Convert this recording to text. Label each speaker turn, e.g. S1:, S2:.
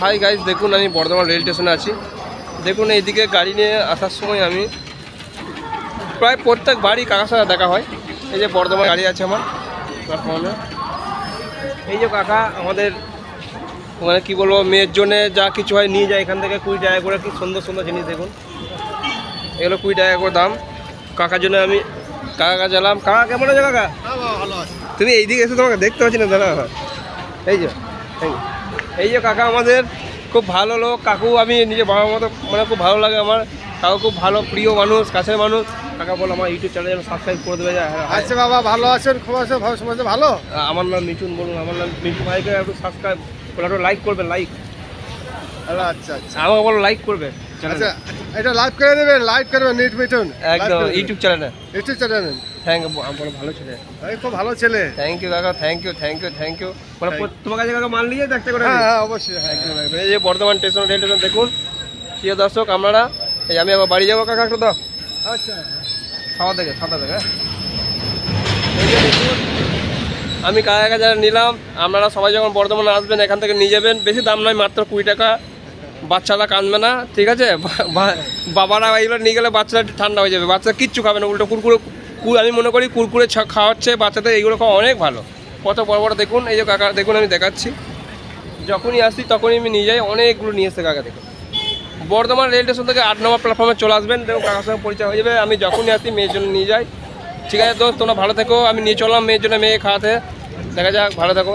S1: Hi guys, দেখুন আমি Bardhaman rail স্টেশনে আছি। দেখুন এইদিকে গাড়ি নিয়ে আসার সময় আমি প্রায় প্রত্যেক বাড়ি কাকার সাথে দেখা হয়। এই যে বর্ধমান গাড়ি আছে আমার প্ল্যাটফর্মে। এই যে কাকা আমাদের মানে কী বলবো, মেয়ের জন্যে যা কিছু হয় নিয়ে যায় এখান থেকে 20 টাকা করে। কি সুন্দর সুন্দর জিনিস দেখুন, এগুলো 20 টাকা করে দাম। কাকার জন্য আমি কাকা গেলাম। কাকা কেমন আছে কাকা?
S2: ভালো আছে।
S1: তুমি এইদিকে এসে তোমাকে দেখতে পাচ্ছি না দাদা। এই যে কাকা আমাদের খুব ভালো লোক। কাকু আমি নিজে বাবার মতো মানে খুব ভালো লাগে আমার। কাকু খুব ভালো, প্রিয় মানুষ, কাছের মানুষ। কাকা বল আমার ইউটিউব চ্যানেল সাবস্ক্রাইব করে দেবে।
S2: আচ্ছা বাবা, ভালো আছেন? খবর আছে? ভালো সমাজে ভালো?
S1: আমার নাম মিঠুন, বলুন। আমার নাম মিঠু ভাইকে একটু সাবস্ক্রাইব বলে একটু লাইক করবেন। লাইক
S2: আচ্ছা আচ্ছা,
S1: আমাকে বলো লাইক করবে।
S2: আচ্ছা এটা লাইভ করে দেবেন, লাইভ করবেন। নিট মিঠুন
S1: একদম ইউটিউব চ্যানেলে।
S2: YouTube channel.
S1: Thank you. বলো ভালো ছেলে।
S2: খুব ভালো ছেলে।
S1: থ্যাংক ইউ কাকা, thank you thank you thank you. মানে তোমার কাছে কাকা মাল নিয়ে দেখতে করে।
S2: হ্যাঁ অবশ্যই।
S1: এই যে বর্ধমান স্টেশন, রেল স্টেশন দেখুন। প্রিয় দর্শক, আপনারা এই আমি আবার বাড়ি যাবো কাকা, একটু দাও।
S2: আচ্ছা,
S1: ছাতা থেকে এই যে দেখুন আমি কাকা কাছে নিলাম। আপনারা সবাই যখন বর্ধমানে আসবেন এখান থেকে নিয়ে যাবেন। বেশি দাম নয়, মাত্র 20 টাকা। বাচ্চারা কাঁদবে না, ঠিক আছে? বাবারা এইগুলো নিয়ে গেলে বাচ্চারা ঠান্ডা হয়ে যাবে। বাচ্চারা কিচ্ছু খাবে না, উল্টো কুরকুরে। আমি মনে করি কুরকুরে খাওয়াচ্ছে বাচ্চাদের। এইগুলো খাওয়া অনেক ভালো। কত বড় বড় দেখুন। এই যে কাকা দেখুন, আমি দেখাচ্ছি। যখনই আসি তখনই আমি নিয়ে যাই। অনেকগুলো নিয়ে এসে কাকা দেখুন। বর্ধমান রেল স্টেশন থেকে 8 নম্বর প্ল্যাটফর্মে চলে আসবেন, দেখুন কাকার সঙ্গে পরিচয় হয়ে যাবে। আমি যখনই আসি মেয়ের জন্য নিয়ে যাই। ঠিক আছে দোস্ত, তোমরা ভালো থেকো। আমি নিয়ে চললাম মেয়ের জন্য, মেয়ে খাওয়াতে। দেখা যাক, ভালো থেকো।